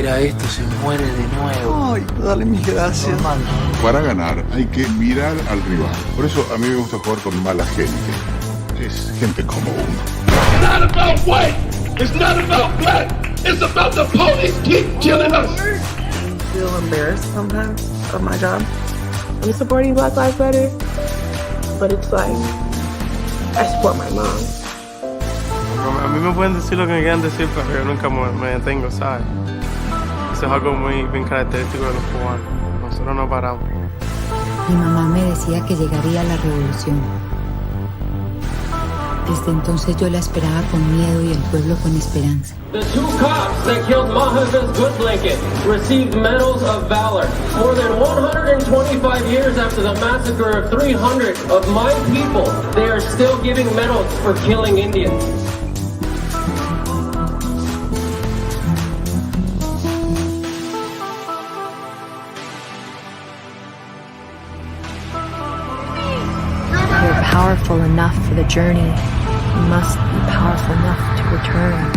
supera esto se muere de nuevo. Ay, dale mis gracias. Normal. Para ganar hay que mirar al rival. Por eso a mí me gusta jugar con mala gente. Es gente como uno. It's not about white. It's not about black. It's about the police keep killing us. I feel embarrassed sometimes of my job. I'm supporting Black Lives Matter, but it's like I support my mom. A mí me pueden decir lo que me quieran decir, pero yo nunca me detengo, ¿sabes? Eso es algo muy bien característico de los cubanos. Nosotros no paramos. Mi mamá me decía que llegaría la revolución. Desde entonces yo la esperaba con miedo y el pueblo con esperanza. The two cops that killed Mohammed Goodblanket received medals of valor. More than 125 years after the massacre of 300 of my people, they are still giving medals for killing Indians. Powerful enough for the journey, you must be powerful enough to return.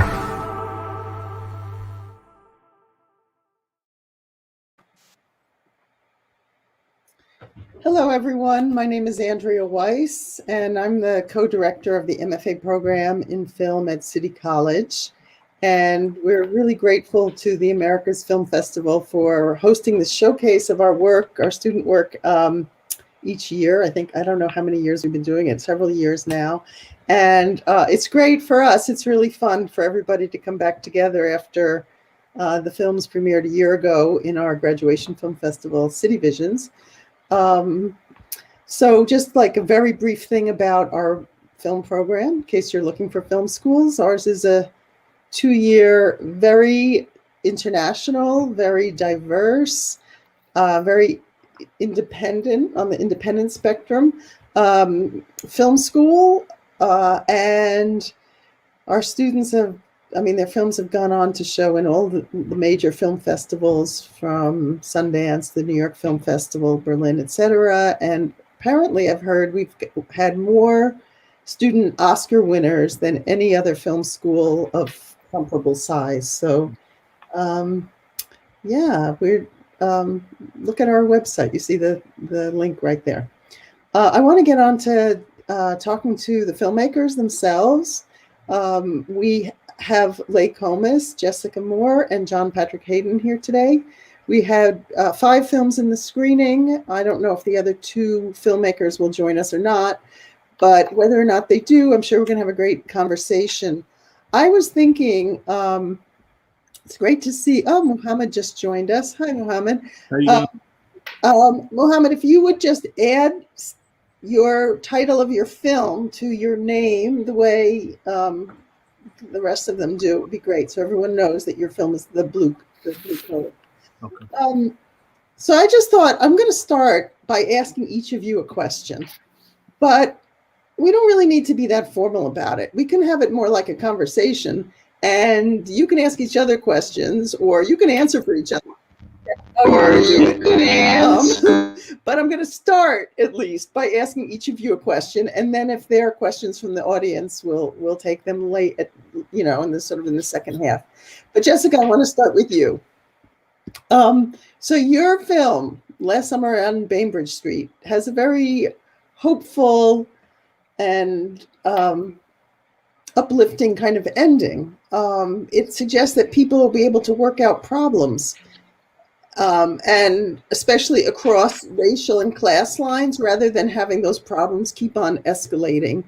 Hello everyone, my name is Andrea Weiss and I'm the co-director of the MFA program in film at City College. And we're really grateful to the America's Film Festival for hosting this showcase of our work, our student work, each year. I don't know how many years we've been doing it, several years now. And it's great for us. It's really fun for everybody to come back together after the films premiered a year ago in our graduation film festival, City Visions. So just like a very brief thing about our film program, in case you're looking for film schools, ours is a 2-year, very international, very diverse, very independent, on the independent spectrum, film school, and our students have, their films have gone on to show in all the major film festivals, from Sundance, the New York Film Festival, Berlin, etc. And apparently I've heard we've had more student Oscar winners than any other film school of comparable size. So yeah, we're look at our website. You see the link right there. I want to get on to talking to the filmmakers themselves. We have Leigh Comas, Jessica Moore, and John Patrick Hayden here today. We had 5 films in the screening. I don't know if the other 2 filmmakers will join us or not, but whether or not they do, I'm sure we're going to have a great conversation. I was thinking, it's great to see. Oh, Mohammed just joined us. Hi, Mohammed. How you doing? Mohammed, if you would just add your title of your film to your name the way the rest of them do, it would be great. So everyone knows that your film is the blue color. Okay. So I just thought I'm going to start by asking each of you a question, but we don't really need to be that formal about it. We can have it more like a conversation. And you can ask each other questions, or you can answer for each other. But I'm going to start at least by asking each of you a question, and then if there are questions from the audience, we'll take them late, in the second half. But Jessica, I want to start with you. So your film, Last Summer on Bainbridge Street, has a very hopeful and uplifting kind of ending. It suggests that people will be able to work out problems, and especially across racial and class lines, rather than having those problems keep on escalating.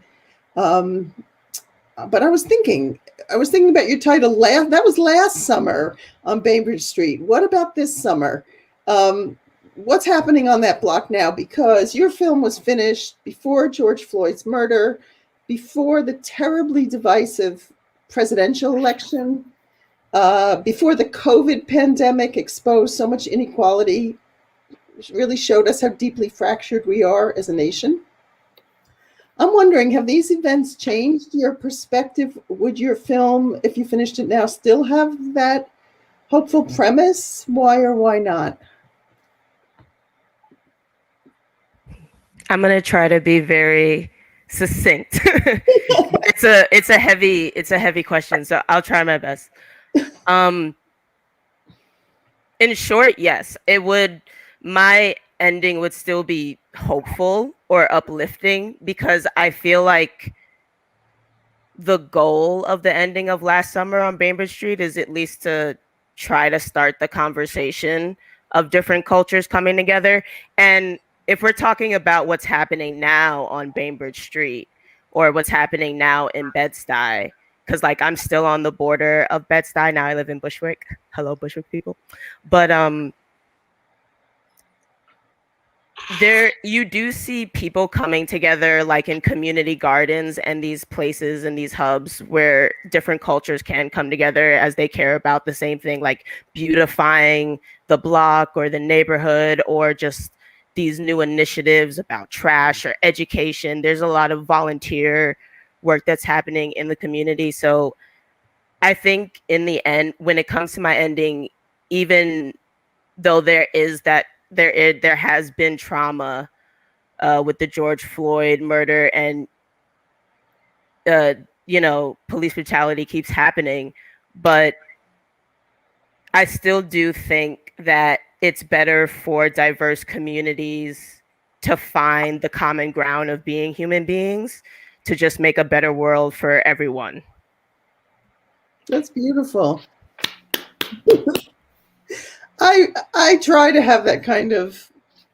But I was thinking about your title. That was Last Summer on Bainbridge Street. What about this summer? What's happening on that block now? Because your film was finished before George Floyd's murder, before the terribly divisive presidential election, before the COVID pandemic exposed so much inequality, really showed us how deeply fractured we are as a nation. I'm wondering, have these events changed your perspective? Would your film, if you finished it now, still have that hopeful premise? Why or why not? I'm going to try to be very succinct. It's a heavy question, so I'll try my best. In short, yes, it would. My ending would still be hopeful or uplifting because I feel like the goal of the ending of Last Summer on Bainbridge Street is at least to try to start the conversation of different cultures coming together. And if we're talking about what's happening now on Bainbridge Street or what's happening now in Bed-Stuy, because like I'm still on the border of Bed-Stuy now. I live in Bushwick. Hello, Bushwick people. But there you do see people coming together like in community gardens and these places and these hubs where different cultures can come together as they care about the same thing, like beautifying the block or the neighborhood, or just these new initiatives about trash or education. There's a lot of volunteer work that's happening in the community. So I think in the end, when it comes to my ending, even though there has been trauma with the George Floyd murder, and police brutality keeps happening, but I still do think that it's better for diverse communities to find the common ground of being human beings to just make a better world for everyone. That's beautiful. I try to have that kind of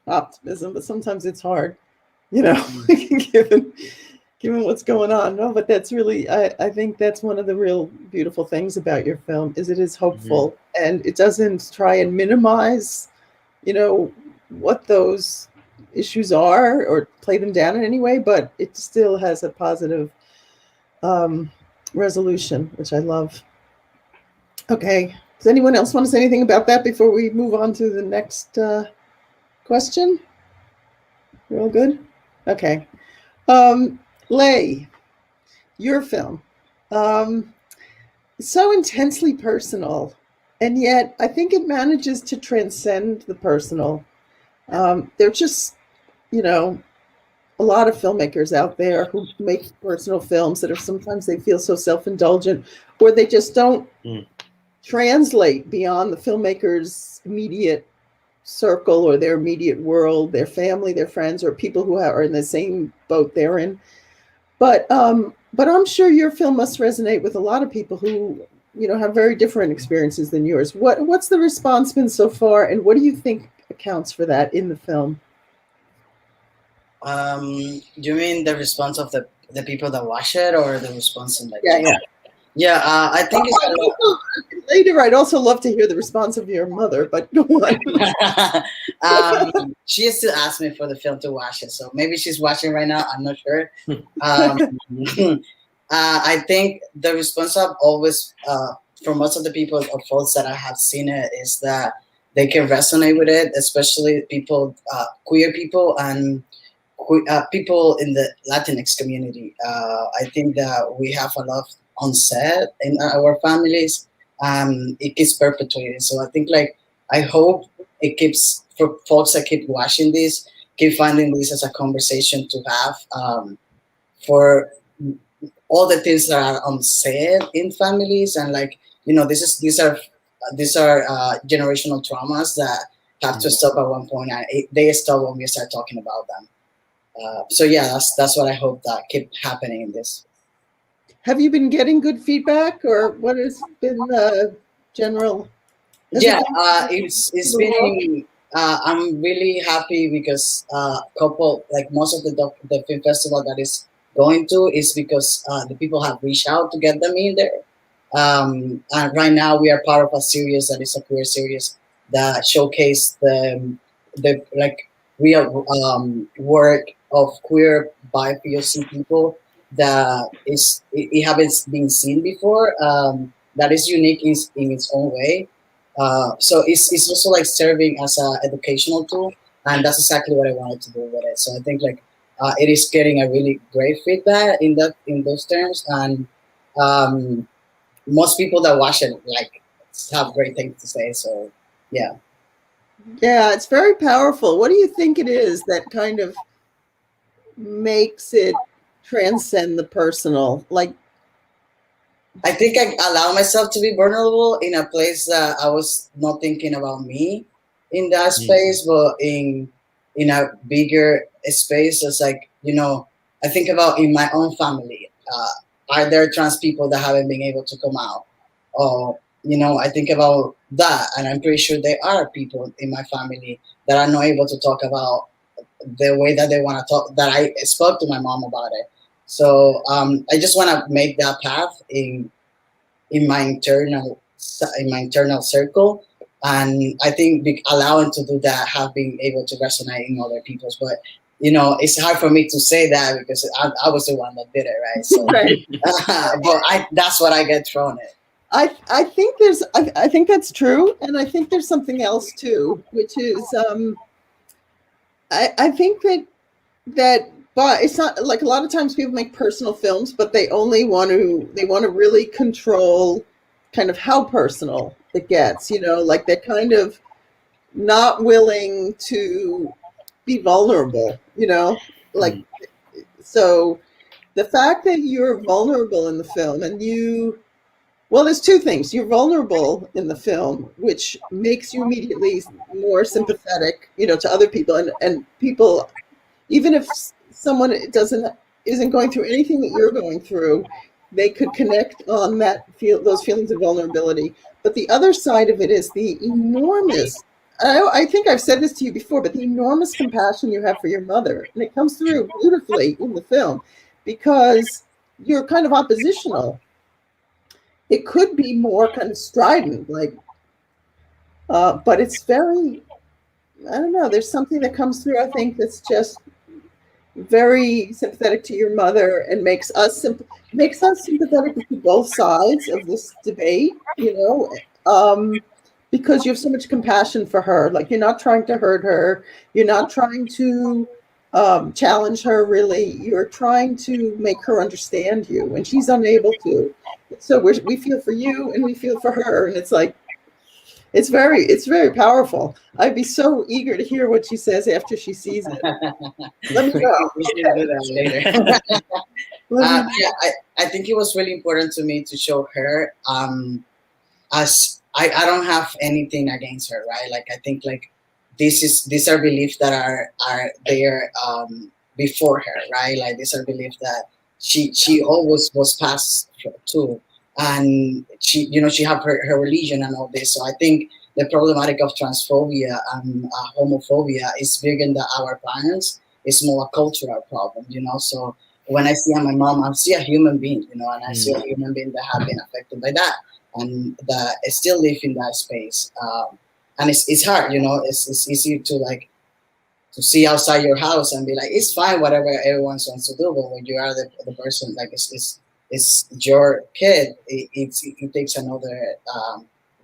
optimism, but sometimes it's hard, given what's going on. No, but that's really, I think that's one of the real beautiful things about your film is it is hopeful, and it doesn't try and minimize, what those issues are or play them down in any way, but it still has a positive resolution, which I love. Okay. Does anyone else want to say anything about that before we move on to the next question? We're all good? Okay. Lei, your film. So intensely personal, and yet I think it manages to transcend the personal. There are just, a lot of filmmakers out there who make personal films that are sometimes they feel so self-indulgent, or they just don't translate beyond the filmmaker's immediate circle or their immediate world, their family, their friends, or people who are in the same boat they're in. But I'm sure your film must resonate with a lot of people who, have very different experiences than yours. What's the response been so far, and what do you think accounts for that in the film? Do you mean the response of the people that watch it, or the response in Yeah, I think it's a lot. Later, I'd also love to hear the response of your mother, but go on. She used to ask me for the film to watch it, so maybe she's watching right now. I'm not sure. I think the response I've always, from most of the people or folks that I have seen it, is that they can resonate with it, especially people, queer people and people in the Latinx community. I think that we have a lot on set in our families. It keeps perpetuating. So I think I hope it keeps, for folks that keep watching this, keep finding this as a conversation to have for all the things that are unsaid in families. And these are generational traumas that have to stop at one point, and they stop when we start talking about them. So yeah, that's what I hope that keep happening in this. Have you been getting good feedback, or what has been the general? Yeah, it's been. I'm really happy because most of the film festival that is going to is because the people have reached out to get them in there. And right now we are part of a series that is a queer series that showcase the real work of queer BIPOC people that it haven't been seen before. That is unique in its own way. So it's also serving as an educational tool, and that's exactly what I wanted to do with it. So I think it is getting a really great feedback in those terms, and most people that watch it have great things to say. So yeah. Yeah, it's very powerful. What do you think it is that kind of makes it transcend the personal? I think I allow myself to be vulnerable in a place that I was not thinking about me in that space, but in a bigger space. It's like, I think about in my own family. Are there trans people that haven't been able to come out? Or, I think about that, and I'm pretty sure there are people in my family that are not able to talk about the way that they want to talk, that I spoke to my mom about it. So I just want to make that path in my internal circle, and I think allowing to do that have been able to resonate in other people's. But it's hard for me to say that because I was the one that did it, right? So, Right. but that's what I get thrown at. I think I think that's true, and I think there's something else too, which is I think that but it's not like a lot of times people make personal films, but they want to really control kind of how personal it gets, like they're kind of not willing to be vulnerable, like so the fact that you're vulnerable in the film and there's two things. You're vulnerable in the film, which makes you immediately more sympathetic, to other people and people, even if someone isn't going through anything that you're going through, they could connect on those feelings of vulnerability. But the other side of it is the enormous, I think I've said this to you before, but the enormous compassion you have for your mother. And it comes through beautifully in the film because you're kind of oppositional. It could be more kind of strident, but it's very, I don't know, there's something that comes through, I think, that's just very sympathetic to your mother and makes us sympathetic to both sides of this debate, because you have so much compassion for her. Like, you're not trying to hurt her. You're not trying to challenge her, really. You're trying to make her understand you, and she's unable to. So we feel for you and we feel for her, and it's like, it's very powerful. I'd be so eager to hear what she says after she sees it. Let me know. We should do that later. I think it was really important to me to show her as I don't have anything against her, right? Like, I think like these are beliefs that are there before her, right? Like, these are beliefs that she always was passed to, and she have her religion and all this. So I think the problematic of transphobia and homophobia is bigger than our parents. It's more a cultural problem, So when I see my mom, I see a human being, and I see a human being that have been affected by that and that still live in that space. And it's hard, it's easy to see outside your house and be like, it's fine, whatever everyone wants to do, but when you are the person, like it's your kid, it takes another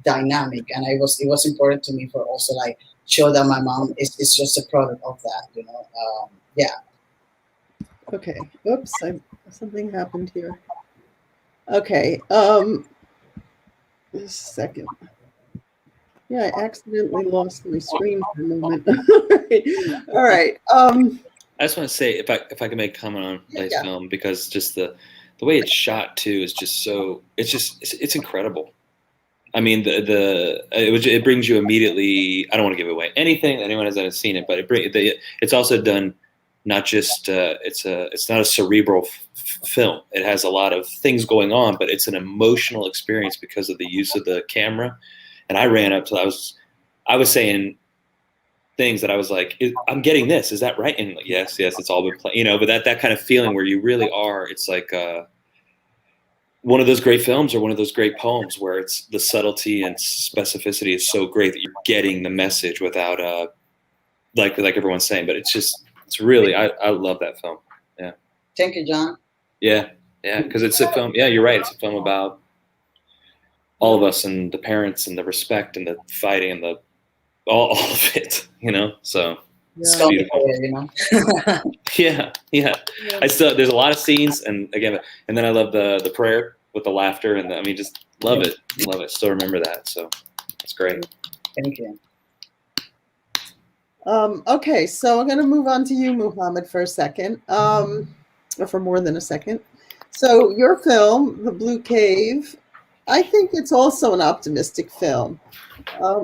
dynamic. And it was important to me for also like show that my mom is just a product of that, yeah. Okay. Oops, something happened here. Okay. Just a second. Yeah, I accidentally lost my screen for a moment. All right. I just want to say, if I can make a comment on Leigh's film, because just the way it's shot too is just so, it's incredible. I mean, it brings you immediately. I don't want to give away anything. Anyone hasn't seen it, but it's also done. Not just it's not a cerebral film. It has a lot of things going on, but it's an emotional experience because of the use of the camera. And I ran up to I was saying things that I was like, I'm getting this. Is that right? And like, yes, it's all been playing. But that kind of feeling where you really are. It's like one of those great films or one of those great poems where it's the subtlety and specificity is so great that you're getting the message without like everyone's saying. But it's really, I love that film. Yeah. Thank you, John. Yeah. Because it's a film. Yeah, you're right. It's a film about all of us and the parents and the respect and the fighting and all of it, So it's beautiful. Yeah. There's a lot of scenes, and again, and then I love the prayer with the laughter and just love it. Still remember that. So it's great. Thank you. Okay, so I'm going to move on to you, Muhammad, for a second, or for more than a second. So your film, The Blue Cave, I think it's also an optimistic film,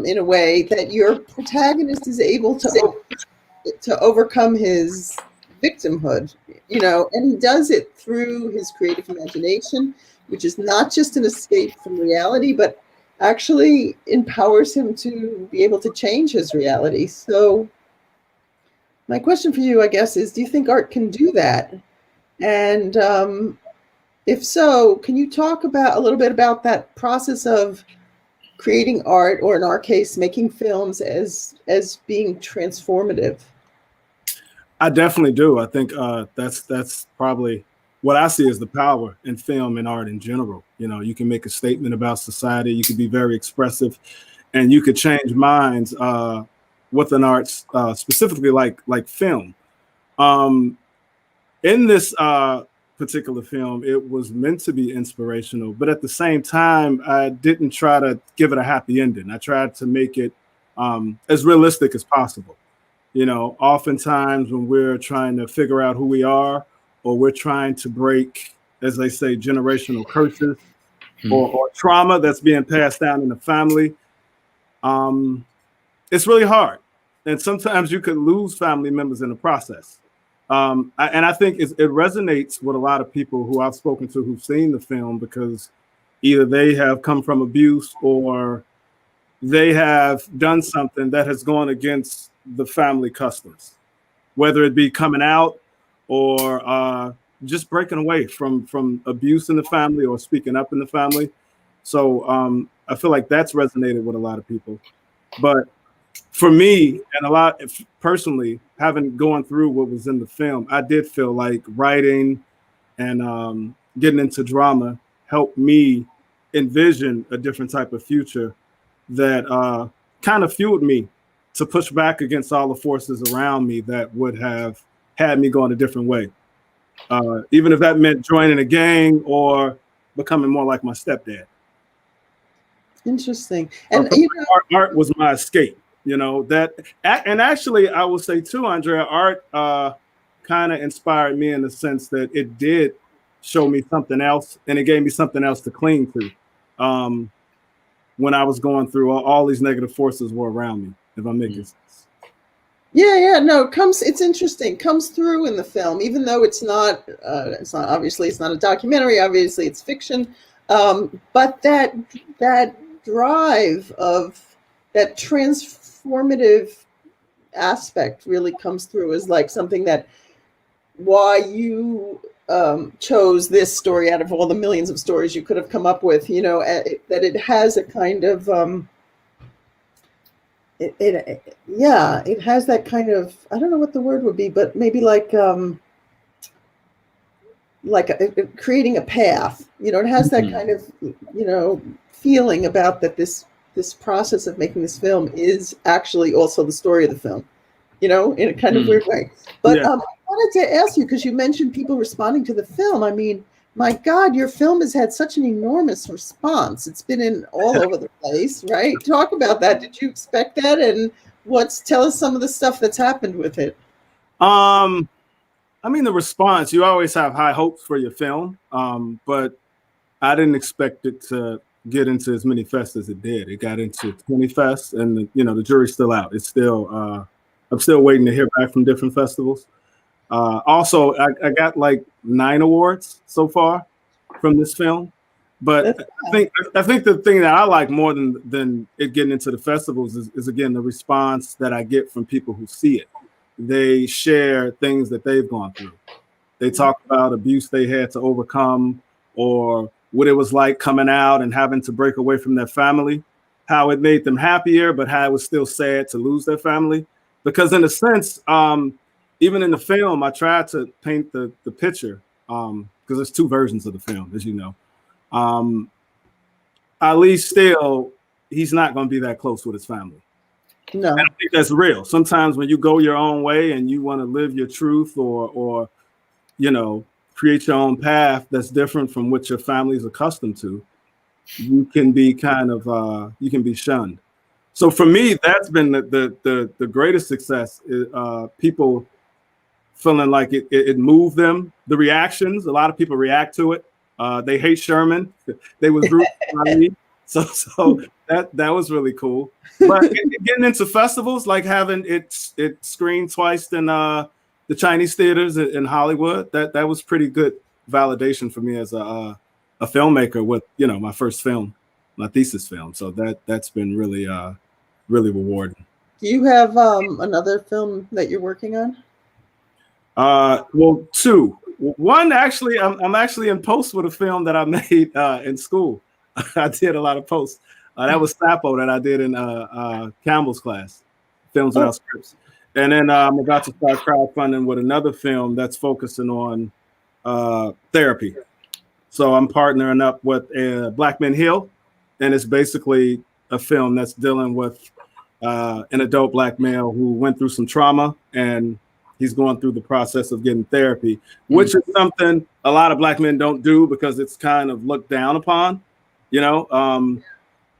in a way that your protagonist is able to overcome his victimhood, you know, and he does it through his creative imagination, which is not just an escape from reality, but actually empowers him to be able to change his reality. So my question for you, I guess, is do you think art can do that? And if so, can you talk about a little bit about that process of creating art, or in our case, making films as being transformative? I definitely do. I think that's probably what I see as the power in film and art in general. You know, you can make a statement about society, you can be very expressive, and you could change minds with an art, specifically like film. In this particular film, it was meant to be inspirational, but at the same time, I didn't try to give it a happy ending. I tried to make it as realistic as possible. You know, oftentimes when we're trying to figure out who we are, or we're trying to break, as they say, generational curses or trauma that's being passed down in the family, it's really hard. And sometimes you could lose family members in the process. And I think it resonates with a lot of people who I've spoken to who've seen the film, because either they have come from abuse or they have done something that has gone against the family customs, whether it be coming out or just breaking away from abuse in the family or speaking up in the family. So I feel like that's resonated with a lot of people. But for me, and a lot personally, having gone through what was in the film, I did feel like writing and getting into drama helped me envision a different type of future that kind of fueled me to push back against all the forces around me that would have had me going a different way. Even if that meant joining a gang or becoming more like my stepdad. Interesting. And you know, art was my escape, you know, that, and actually I will say too, Andrea, art kind of inspired me in the sense that it did show me something else, and it gave me something else to cling to. When I was going through all these negative forces were around me, if I'm making sense. Yeah, no, it's interesting, comes through in the film, even though it's not obviously it's not a documentary, obviously it's fiction, but that drive of that transformative aspect really comes through as like something that why you chose this story out of all the millions of stories you could have come up with, you know, that it has a kind of it has that kind of, I don't know what the word would be, but maybe like creating a path, you know, it has that kind of, you know, feeling about that this process of making this film is actually also the story of the film, you know, in a kind of weird way. But I wanted to ask you, because you mentioned people responding to the film. I mean, my God, your film has had such an enormous response. It's been in all over the place, right? Talk about that. Did you expect that? And tell us some of the stuff that's happened with it. I mean, the response, you always have high hopes for your film, but I didn't expect it to get into as many fests as it did. It got into 20 fests, and you know, the jury's still out. It's still, I'm still waiting to hear back from different festivals. Also, I got like 9 awards so far from this film, but I think the thing that I like more than it getting into the festivals is again the response that I get from people who see it. They share things that they've gone through. They talk about abuse they had to overcome, or what it was like coming out and having to break away from their family, how it made them happier, but how it was still sad to lose their family. Because in a sense, even in the film, I tried to paint the picture, because there's 2 versions of the film, as you know. Ali still, he's not going to be that close with his family. No, and I think that's real. Sometimes when you go your own way and you want to live your truth, or you know, create your own path that's different from what your family is accustomed to, you can be kind of you can be shunned. So for me, that's been the greatest success. People feeling like it moved them. The reactions, a lot of people react to it. They hate Sherman. They was rooting for Ali. So that was really cool. But getting into festivals, like having it screened twice in the Chinese theaters in Hollywood, that was pretty good validation for me as a filmmaker with, you know, my first film, my thesis film. So that's been really really rewarding. Do you have another film that you're working on? Well, two. One, actually, I'm actually in post with a film that I made in school. I did a lot of posts. That was Sapo that I did in Campbell's class, films without scripts. And then I'm about to start crowdfunding with another film that's focusing on therapy. So I'm partnering up with Black Men Heal, and it's basically a film that's dealing with an adult Black male who went through some trauma, and he's going through the process of getting therapy, which is something a lot of Black men don't do because it's kind of looked down upon, you know.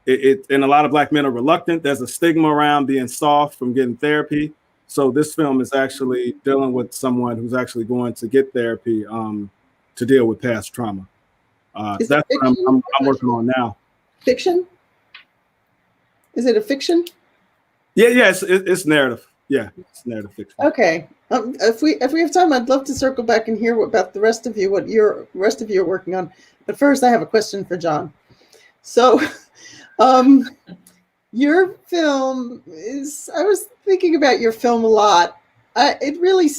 And a lot of Black men are reluctant. There's a stigma around being soft from getting therapy. So this film is actually dealing with someone who's actually going to get therapy to deal with past trauma. That's what I'm working on now. Fiction? Is it a fiction? Yeah, it's narrative. Yeah, it's narrative fiction. Okay. If we have time, I'd love to circle back and hear about the rest of you, what your rest of you are working on. But first, I have a question for John. So, your film is, I was thinking about your film a lot. It really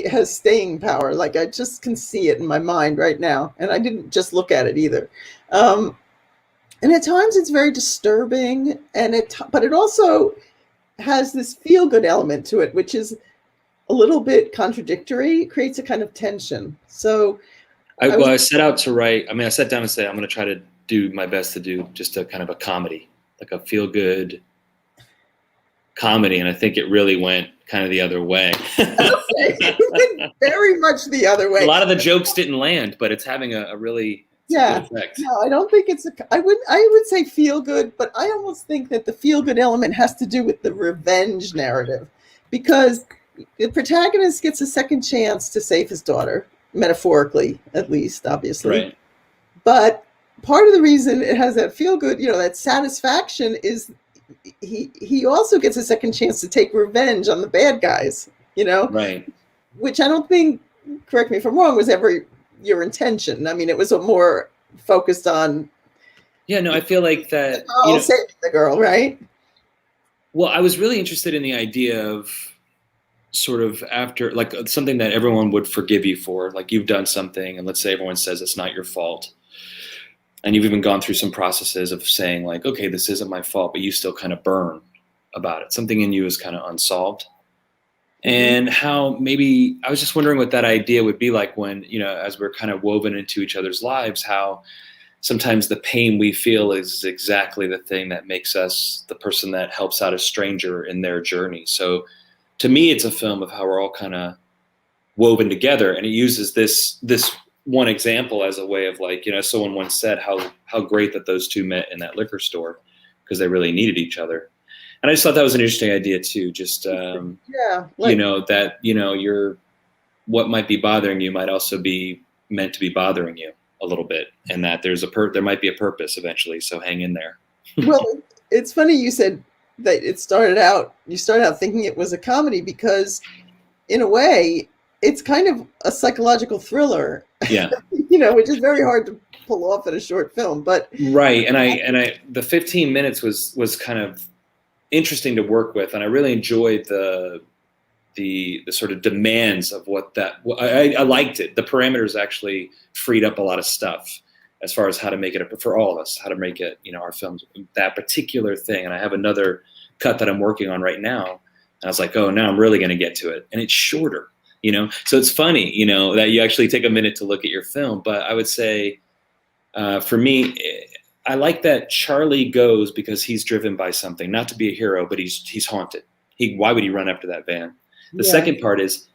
has staying power. Like, I just can see it in my mind right now. And I didn't just look at it either. And at times it's very disturbing, but it also has this feel-good element to it, which is a little bit contradictory. It creates a kind of tension. So I set out to write, I sat down and said, I'm going to try to do my best to do just a kind of a comedy, like a feel-good comedy. And I think it really went kind of the other way. It went very much the other way. A lot of the jokes didn't land, but it's having a really good effect. No, I don't think I would say feel good, but I almost think that the feel good element has to do with the revenge narrative, because the protagonist gets a second chance to save his daughter, metaphorically, at least, obviously. Right. But part of the reason it has that feel good, that satisfaction is he also gets a second chance to take revenge on the bad guys, Right. Which I don't think, correct me if I'm wrong, was ever your intention. I mean, it was a more focused on. Yeah, no, I feel like that. Saving the girl, right? Well, I was really interested in the idea of sort of after, like, something that everyone would forgive you for, like you've done something, and let's say everyone says it's not your fault. And you've even gone through some processes of saying, like, okay, this isn't my fault, but you still kind of burn about it. Something in you is kind of unsolved. And how maybe, I was just wondering what that idea would be like when, as we're kind of woven into each other's lives, how sometimes the pain we feel is exactly the thing that makes us the person that helps out a stranger in their journey. So to me, it's a film of how we're all kind of woven together. And it uses this one example as a way of, like, someone once said how great that those two met in that liquor store because they really needed each other. And I just thought that was an interesting idea too. Just, that, what might be bothering you might also be meant to be bothering you a little bit. And that there might be a purpose eventually. So hang in there. Well, it's funny you said that you started out thinking it was a comedy, because in a way it's kind of a psychological thriller. Yeah. Which is very hard to pull off in a short film, but. Right. And I the 15 minutes was kind of interesting to work with, and I really enjoyed the sort of demands of what that. I liked it. The parameters actually freed up a lot of stuff as far as how to make it for all of us, how to make it, our films, that particular thing. And I have another cut that I'm working on right now, and I was like, oh, now I'm really going to get to it, and it's shorter. So it's funny, that you actually take a minute to look at your film. But I would say, for me, I like that Charlie goes because he's driven by something, not to be a hero, but he's haunted. Why would he run after that van? The second part is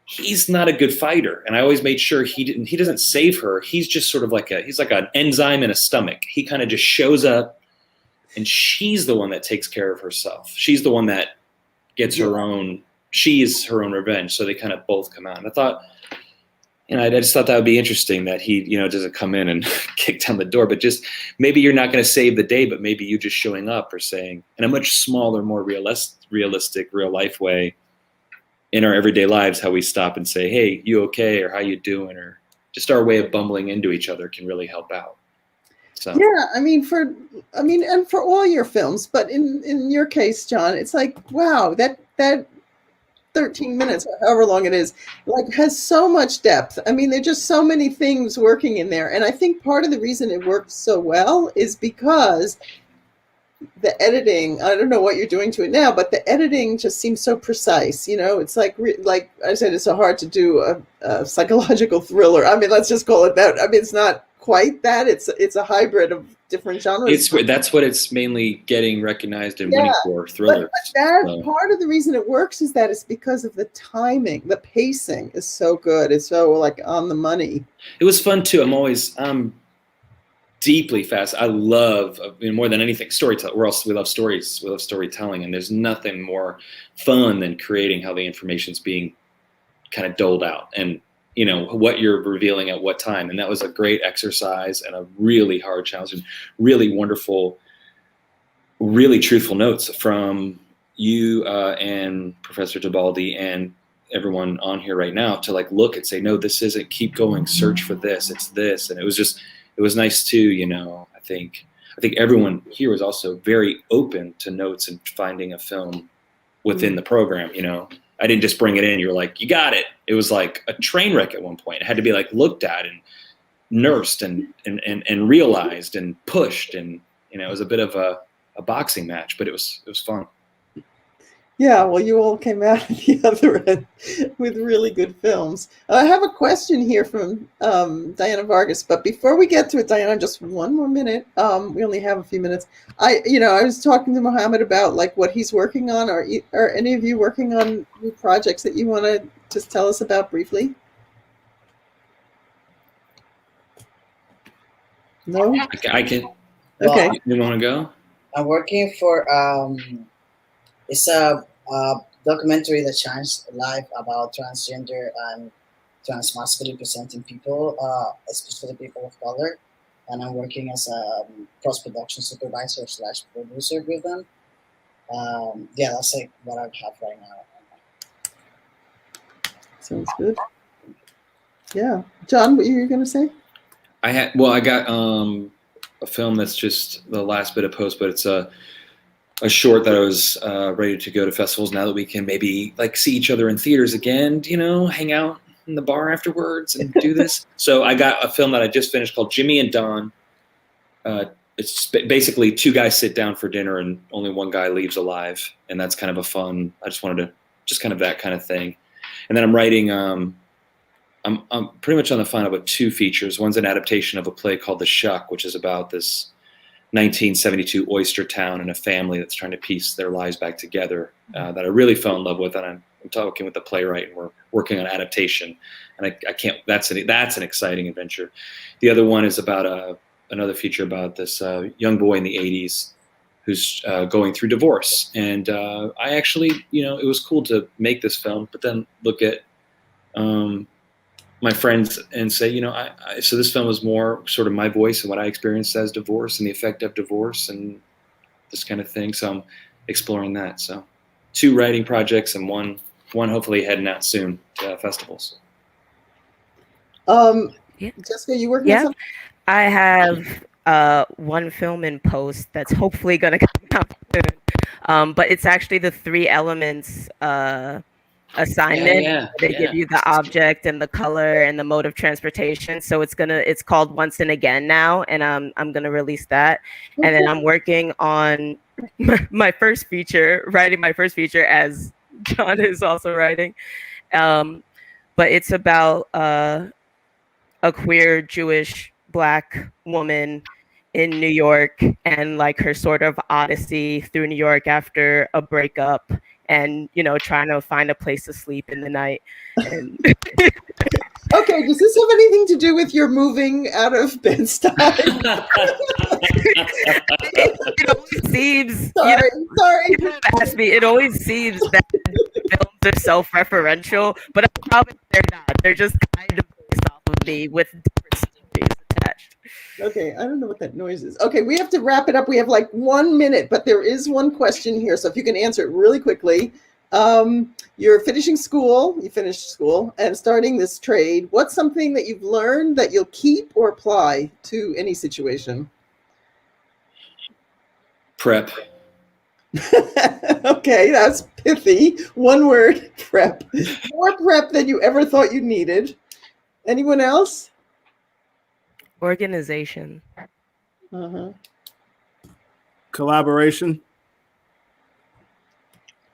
he's not a good fighter. And I always made sure he doesn't save her. He's just sort of he's like an enzyme in a stomach. He kind of just shows up, and she's the one that takes care of herself. She's the one that gets her own she is her own revenge. So they kind of both come out. And I thought, I just thought that would be interesting that he, doesn't come in and kick down the door, but just maybe you're not going to save the day, but maybe you just showing up or saying in a much smaller, more realistic, real life way in our everyday lives, how we stop and say, hey, you okay? Or how you doing? Or just our way of bumbling into each other can really help out. So. Yeah, and for all your films, but in your case, John, it's like, wow, that 13 minutes or however long it is, like, has so much depth. There are just so many things working in there. And I think part of the reason it works so well is because the editing, I don't know what you're doing to it now, but the editing just seems so precise. It's like I said, it's so hard to do a psychological thriller. Let's just call it that. It's not quite that. It's a hybrid of different genres. That's what it's mainly getting recognized and winning for, thrillers. But part of the reason it works is that it's because of the timing. The pacing is so good. It's so like on the money. It was fun too. I'm deeply fast. I love, more than anything, storytelling. We love stories. We love storytelling, and there's nothing more fun than creating how the information's being kind of doled out and what you're revealing at what time. And that was a great exercise and a really hard challenge and really wonderful, really truthful notes from you and Professor Tibaldi and everyone on here right now to like look and say, no, this isn't, keep going, search for this, it's this. And it was nice too, I think everyone here was also very open to notes and finding a film within the program, I didn't just bring it in. You were like, you got it. It was like a train wreck at one point. It had to be like looked at and nursed and realized and pushed. And, it was a bit of a boxing match, but it was fun. Yeah, well, you all came out at the other end with really good films. I have a question here from Diana Vargas, but before we get to it, Diana, just one more minute. We only have a few minutes. I was talking to Mohammed about like what he's working on. Are any of you working on new projects that you want to just tell us about briefly? No? I can. Okay. You want to go? I'm working for it's a documentary that shines a light about transgender and transmasculine presenting people, especially people of color. And I'm working as a post-production supervisor / producer with them. That's like what I have right now. Sounds good. Yeah. John, what were you going to say? I got a film that's just the last bit of post, but it's a short that I was ready to go to festivals now that we can maybe like see each other in theaters again, hang out in the bar afterwards and do this. So I got a film that I just finished called Jimmy and Don. It's basically two guys sit down for dinner and only one guy leaves alive. And that's kind of a fun, I just wanted to, just kind of that kind of thing. And then I'm writing, I'm pretty much on the final with two features. One's an adaptation of a play called The Shuck, which is about this 1972 oyster town and a family that's trying to piece their lives back together that I really fell in love with. And I'm talking with the playwright and we're working on adaptation. And I can't, that's an exciting adventure. The other one is about another feature about this young boy in the 80s who's going through divorce. And I actually, it was cool to make this film, but then look at my friends and say, so this film was more sort of my voice and what I experienced as divorce and the effect of divorce and this kind of thing. So I'm exploring that. So 2 writing projects and one hopefully heading out soon to festivals. Jessica, you working on something? I have one film in post that's hopefully going to come out soon. But it's actually the 3 elements assignment. They give you the object and the color and the mode of transportation. So it's called Once and Again now, and I'm gonna release that. And then I'm working on my first feature, writing my first feature as John is also writing. But it's about a queer Jewish Black woman in New York and like her sort of odyssey through New York after a breakup. And, trying to find a place to sleep in the night. And okay, does this have anything to do with your moving out of Bed-Stuy? It always seems, sorry. You don't ask me. It always seems that films are self-referential, but I promise they're not. They're just kind of based off of me with different stories attached. Okay, I don't know what that noise is. Okay, we have to wrap it up. We have like 1 minute, but there is one question here. So if you can answer it really quickly. You're finishing school, you finished school and starting this trade. What's something that you've learned that you'll keep or apply to any situation? Prep. Okay, that's pithy. One word, prep. More prep than you ever thought you needed. Anyone else? Organization. Collaboration.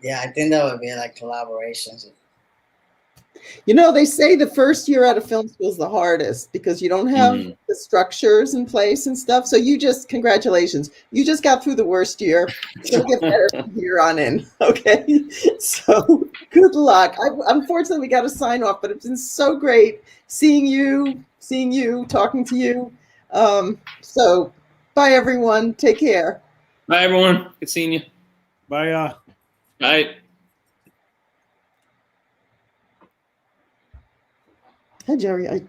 Yeah, I think that would be like collaborations. You know, they say the first year out of film school is the hardest because you don't have the structures in place and stuff. So you just, congratulations, you just got through the worst year. It's going to get better from here on in. Okay. So good luck. Unfortunately, we got to sign off, but it's been so great seeing you, talking to you. So bye, everyone. Take care. Bye, everyone. Good seeing you. Bye. Bye. Hi, Jerry.